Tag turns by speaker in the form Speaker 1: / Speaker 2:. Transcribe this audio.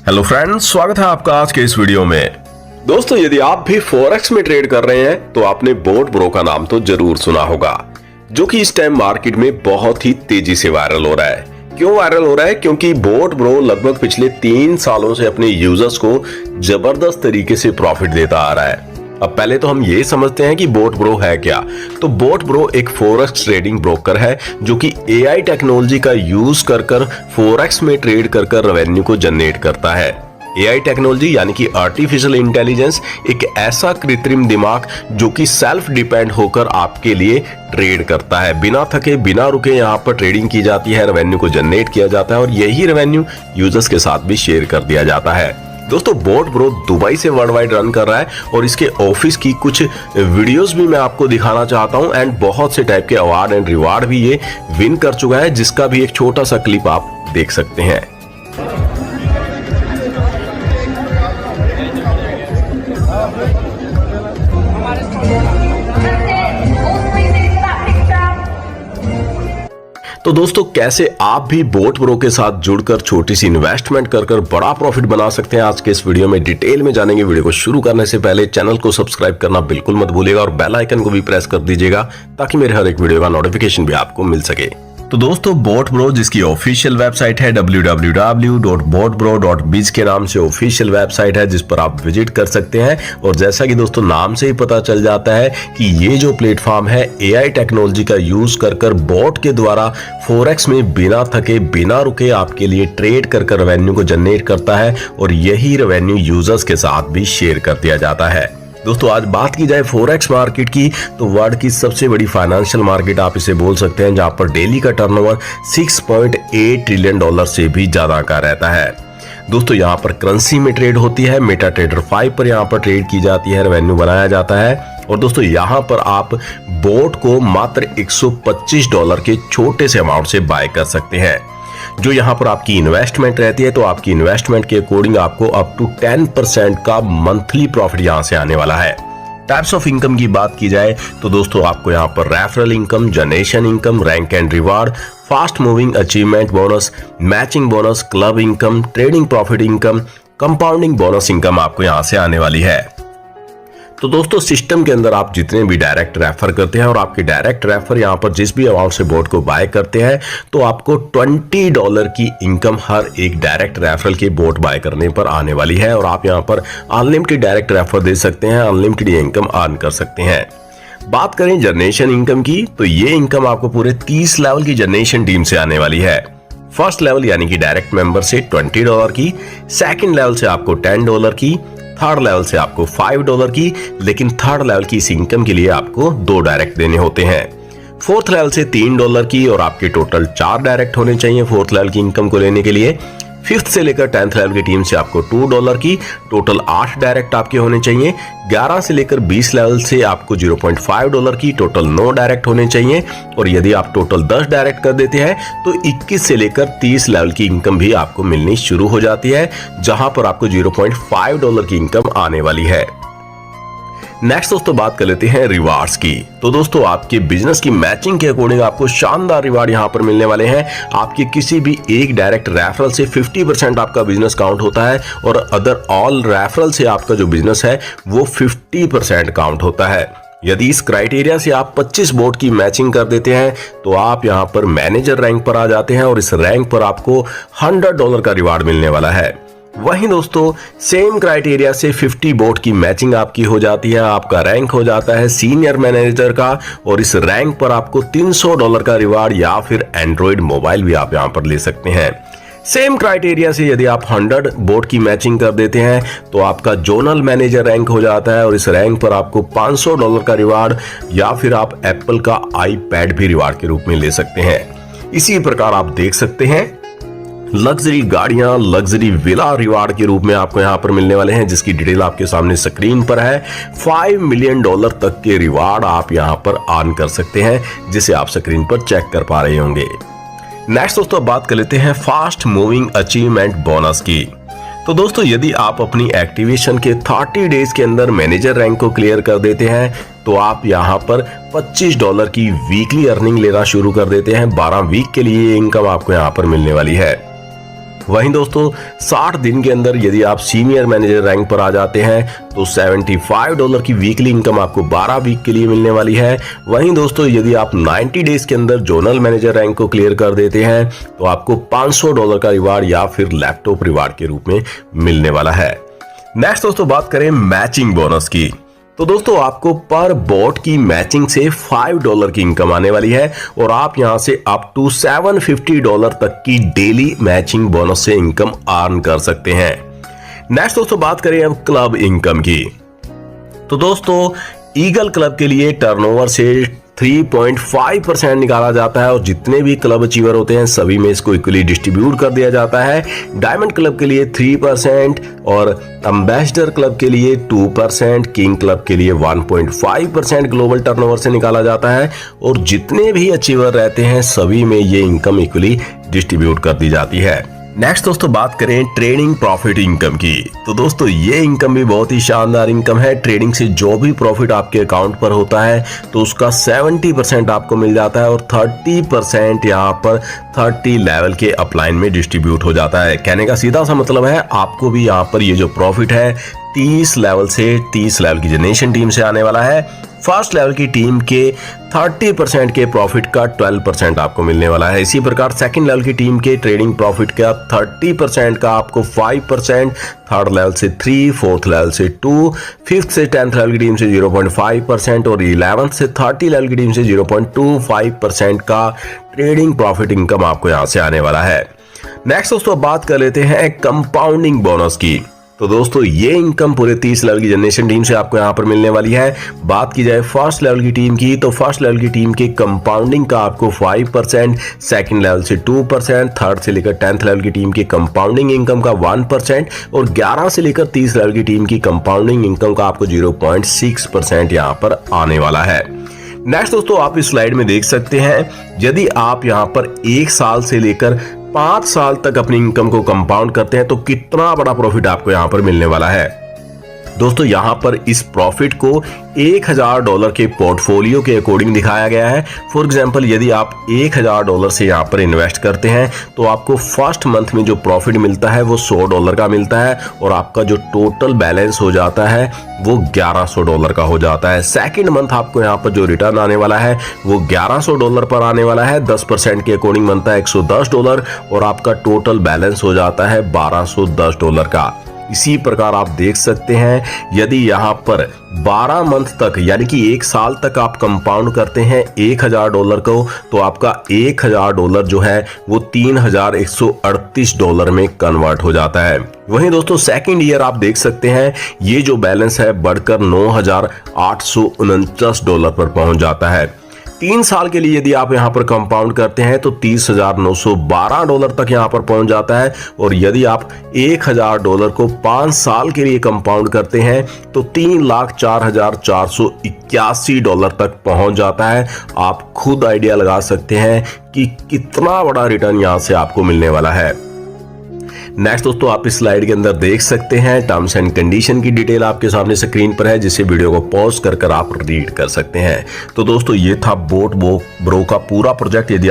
Speaker 1: Hello friends, स्वागत है आपका आज के इस वीडियो में। दोस्तों, यदि आप भी फॉरेक्स में ट्रेड कर रहे हैं तो आपने बोट ब्रो का नाम तो जरूर सुना होगा, जो कि इस टाइम मार्केट में बहुत ही तेजी से वायरल हो रहा है। क्यों वायरल हो रहा है? क्योंकि बोट ब्रो लगभग पिछले 3 सालों से अपने यूजर्स को जबरदस्त तरीके से प्रॉफिट देता आ रहा है। अब पहले तो हम ये समझते हैं कि बोट ब्रो है क्या। तो बोट ब्रो एक फॉरेक्स ट्रेडिंग ब्रोकर है जो कि एआई टेक्नोलॉजी का यूज कर फॉरेक्स में ट्रेड कर रेवेन्यू को जनरेट करता है। एआई टेक्नोलॉजी यानी कि आर्टिफिशियल इंटेलिजेंस एक ऐसा कृत्रिम दिमाग जो कि सेल्फ डिपेंड होकर आपके लिए ट्रेड करता है। बिना थके बिना रुके यहाँ पर ट्रेडिंग की जाती है, रेवेन्यू को जनरेट किया जाता है और यही रेवेन्यू यूजर्स के साथ भी शेयर कर दिया जाता है। दोस्तों, बोट ब्रो दुबई से वर्ल्ड वाइड रन कर रहा है और इसके ऑफिस की कुछ वीडियोस भी मैं आपको दिखाना चाहता हूं एंड बहुत से टाइप के अवार्ड एंड रिवार्ड भी ये विन कर चुका है, जिसका भी एक छोटा सा क्लिप आप देख सकते हैं। तो दोस्तों, कैसे आप भी बोट ब्रो के साथ जुड़कर छोटी सी इन्वेस्टमेंट कर बड़ा प्रॉफिट बना सकते हैं, आज के इस वीडियो में डिटेल में जानेंगे। वीडियो को शुरू करने से पहले चैनल को सब्सक्राइब करना बिल्कुल मत भूलिएगा और बेल आइकन को भी प्रेस कर दीजिएगा ताकि मेरे हर एक वीडियो का नोटिफिकेशन भी आपको मिल सके। तो दोस्तों, बोट ब्रो जिसकी ऑफिशियल वेबसाइट है www.botbro.biz के नाम से ऑफिशियल वेबसाइट है, जिस पर आप विजिट कर सकते हैं। और जैसा कि दोस्तों नाम से ही पता चल जाता है कि ये जो प्लेटफॉर्म है एआई टेक्नोलॉजी का यूज कर बोट के द्वारा फॉरेक्स में बिना थके बिना रुके आपके लिए ट्रेड कर रेवेन्यू को जनरेट करता है और यही रेवेन्यू यूजर्स के साथ भी शेयर कर दिया जाता है। दोस्तों, आज बात की जाए फॉरेक्स मार्केट की तो वर्ल्ड की सबसे बड़ी फाइनेंशियल मार्केट आप इसे बोल सकते हैं, जहां पर डेली का टर्नओवर 6.8 ट्रिलियन डॉलर से भी ज्यादा का रहता है। दोस्तों, यहां पर करेंसी में ट्रेड होती है, मेटा ट्रेडर 5 पर यहां पर ट्रेड की जाती है, रेवेन्यू बनाया जाता है। और दोस्तों, यहां पर आप बोट को मात्र $125 के छोटे से अमाउंट से बाय कर सकते हैं। जो यहाँ पर आपकी इन्वेस्टमेंट रहती है तो आपकी इन्वेस्टमेंट के अकॉर्डिंग आपको अप टू 10% का मंथली प्रॉफिट यहाँ से आने वाला है। टाइप्स ऑफ इनकम की बात की जाए तो दोस्तों आपको यहाँ पर referral income, generation income, rank and reward, fast moving achievement bonus, matching bonus, club income, trading profit income, compounding bonus income आपको यहाँ से आने वाली है। तो दोस्तों, सिस्टम के अंदर आप जितने भी डायरेक्ट रेफर करते हैं और आपके डायरेक्ट रेफर यहाँ पर जिस भी अमाउंट से बोट को बाय करते हैं तो आपको $20 की इनकम हर एक डायरेक्ट रेफरल के बोट बाय करने पर आने वाली है। और आप यहाँ पर अनलिमिटेड डायरेक्ट रेफर दे सकते हैं, अनलिमिटेड इनकम अर्न कर सकते हैं। बात करें जनरेशन इनकम की तो ये इनकम आपको पूरे 30 लेवल की जनरेशन टीम से आने वाली है। फर्स्ट लेवल यानी कि डायरेक्ट मेंबर से $20 की, सेकेंड लेवल से आपको $10 की, थर्ड लेवल से आपको $5 की, लेकिन थर्ड लेवल की इस इनकम के लिए आपको 2 डायरेक्ट देने होते हैं। फोर्थ लेवल से $3 की और आपके टोटल 4 डायरेक्ट होने चाहिए फोर्थ लेवल की इनकम को लेने के लिए। फिफ्थ से लेकर 10th लेवल की टीम से आपको $2 की, टोटल 8 डायरेक्ट आपके होने चाहिए। 11 से लेकर 20 लेवल से आपको $0.5 की, टोटल 9 डायरेक्ट होने चाहिए। और यदि आप टोटल 10 डायरेक्ट कर देते हैं तो 21 से लेकर 30 लेवल की इनकम भी आपको मिलनी शुरू हो जाती है, जहां पर आपको $0.5 की इनकम आने वाली है। नेक्स्ट दोस्तों बात कर लेते हैं रिवार्ड्स की। तो दोस्तों, आपके बिजनेस की मैचिंग के अकॉर्डिंग आपको शानदार रिवार्ड यहां पर मिलने वाले हैं। आपके किसी भी एक डायरेक्ट रेफरल से 50% आपका बिजनेस काउंट होता है और अदर ऑल रेफरल से आपका जो बिजनेस है वो 50% काउंट होता है। यदि इस क्राइटेरिया से आप 25 बोट की मैचिंग कर देते हैं तो आप यहां पर मैनेजर रैंक पर आ जाते हैं और इस रैंक पर आपको $100 का रिवार्ड मिलने वाला है। वहीं दोस्तों, सेम क्राइटेरिया से 50 बोट की मैचिंग आपकी हो जाती है, आपका रैंक हो जाता है सीनियर मैनेजर का और इस रैंक पर आपको $300 का रिवार्ड या फिर एंड्रॉइड मोबाइल भी आप यहां पर ले सकते हैं। सेम क्राइटेरिया से यदि आप 100 बोट की मैचिंग कर देते हैं तो आपका जोनल मैनेजर रैंक हो जाता है और इस रैंक पर आपको $500 का रिवार्ड या फिर आप एप्पल का आईपैड भी रिवार्ड के रूप में ले सकते हैं। इसी प्रकार आप देख सकते हैं लग्जरी गाड़ियां, लग्जरी विला रिवार्ड के रूप में आपको यहां पर मिलने वाले हैं, जिसकी डिटेल आपके सामने स्क्रीन पर है। $5 मिलियन तक के रिवार्ड आप यहां पर अर्न कर सकते हैं, जिसे आप स्क्रीन पर चेक कर पा रहे होंगे। नेक्स्ट दोस्तों बात कर लेते हैं फास्ट मूविंग अचीवमेंट बोनस की। तो दोस्तों, यदि आप अपनी एक्टिवेशन के 30 डेज के अंदर मैनेजर रैंक को क्लियर कर देते हैं तो आप यहां पर $25 की वीकली अर्निंग लेना शुरू कर देते हैं। 12 वीक के लिए इनकम आपको यहां पर मिलने वाली है। वहीं दोस्तों 60 दिन के अंदर यदि आप सीनियर मैनेजर रैंक पर आ जाते हैं तो $75 की वीकली इनकम आपको 12 वीक के लिए मिलने वाली है। वहीं दोस्तों यदि आप 90 डेज के अंदर जोनल मैनेजर रैंक को क्लियर कर देते हैं तो आपको $500 का रिवार्ड या फिर लैपटॉप रिवार्ड के रूप में मिलने वाला है। नेक्स्ट दोस्तों बात करें मैचिंग बोनस की, तो दोस्तों आपको पर बॉट की मैचिंग से $5 की इनकम आने वाली है और आप यहां से अप टू $750 तक की डेली मैचिंग बोनस से इनकम अर्न कर सकते हैं। नेक्स्ट दोस्तों बात करें अब क्लब इनकम की, तो दोस्तों ईगल क्लब के लिए टर्नओवर से 3.5% निकाला जाता है और जितने भी क्लब अचीवर होते हैं सभी में इसको इक्वली डिस्ट्रीब्यूट कर दिया जाता है। डायमंड क्लब के लिए 3% और एम्बेसडर क्लब के लिए 2%, किंग क्लब के लिए 1.5% ग्लोबल टर्नओवर से निकाला जाता है और जितने भी अचीवर रहते हैं सभी में ये इनकम इक्वली डिस्ट्रीब्यूट कर दी जाती है। नेक्स्ट दोस्तों बात करें ट्रेडिंग प्रॉफिट इनकम की, तो दोस्तों ये इनकम भी बहुत ही शानदार इनकम है। ट्रेडिंग से जो भी प्रॉफिट आपके अकाउंट पर होता है तो उसका 70% आपको मिल जाता है और 30% यहाँ पर 30 लेवल के अपलाइन में डिस्ट्रीब्यूट हो जाता है। कहने का सीधा सा मतलब है आपको भी यहाँ पर ये जो प्रॉफिट है 30 लेवल से 30 लेवल की जनरेशन टीम से आने वाला है। फर्स्ट लेवल की टीम के 30% के प्रॉफिट का 12% आपको मिलने वाला है। इसी प्रकार सेकंड लेवल की टीम के ट्रेडिंग प्रॉफिट का 30% का आपको 5%, थर्ड लेवल से 3, फोर्थ लेवल से 2, फिफ्थ से 10th लेवल की टीम से 0.5% और 11th से 30 लेवल की टीम से 0.25% का ट्रेडिंग प्रॉफिट इनकम आपको यहां से आने वाला है। नेक्स्ट दोस्तों बात कर लेते हैं कंपाउंडिंग बोनस की, तो दोस्तों ये इनकम पूरे 30 लेवल की जनरेशन टीम से आपको यहाँ पर मिलने वाली है। बात की जाए फर्स्ट लेवल की टीम की, तो फर्स्ट लेवल की टीम के कंपाउंडिंग का आपको 5%, सेकंड लेवल से 2%, थर्ड से लेकर 10th लेवल की टीम की कंपाउंडिंग इनकम का 1% और 11 से लेकर 30 लेवल की टीम की कंपाउंडिंग इनकम का आपको 0.6% यहाँ पर आने वाला है। नेक्स्ट दोस्तों आप इस स्लाइड में देख सकते हैं यदि आप यहाँ पर 1 साल से लेकर 5 साल तक अपनी इनकम को कंपाउंड करते हैं तो कितना बड़ा प्रॉफिट आपको यहां पर मिलने वाला है। दोस्तों यहां पर इस प्रॉफिट को $1000 के पोर्टफोलियो के अकॉर्डिंग दिखाया गया है। फॉर एग्जांपल यदि आप $1000 से यहां पर इन्वेस्ट करते हैं तो आपको फर्स्ट मंथ में जो प्रॉफिट मिलता है वो $100 का मिलता है और आपका जो टोटल बैलेंस हो जाता है वो $1100 का हो जाता है। सेकंड मंथ आपको यहां पर जो रिटर्न आने वाला है वो $1100 पर आने वाला है। 10% के अकॉर्डिंग बनता है $110 और आपका टोटल बैलेंस हो जाता है $1210 का। इसी प्रकार आप देख सकते हैं यदि यहाँ पर 12 मंथ तक यानी कि 1 साल तक आप कंपाउंड करते हैं $1000 को तो आपका $1000 जो है वो $3138 में कन्वर्ट हो जाता है। वहीं दोस्तों सेकंड ईयर आप देख सकते हैं ये जो बैलेंस है बढ़कर $9849 पर पहुंच जाता है। 3 साल के लिए यदि आप यहाँ पर कंपाउंड करते हैं तो $30,912 तक यहाँ पर पहुंच जाता है और यदि आप $1000 को 5 साल के लिए कंपाउंड करते हैं तो $3,04,481 तक पहुंच जाता है। आप खुद आइडिया लगा सकते हैं कि कितना बड़ा रिटर्न यहाँ से आपको मिलने वाला है। नेक्स्ट दोस्तों आप इस स्लाइड के अंदर देख सकते हैं टर्म्स एंड कंडीशन की डिटेल आपके सामने स्क्रीन पर है जिसे वीडियो को पॉज कर आप रीड कर सकते हैं। तो दोस्तों ये था बोट ब्रो का पूरा प्रोजेक्ट। यदि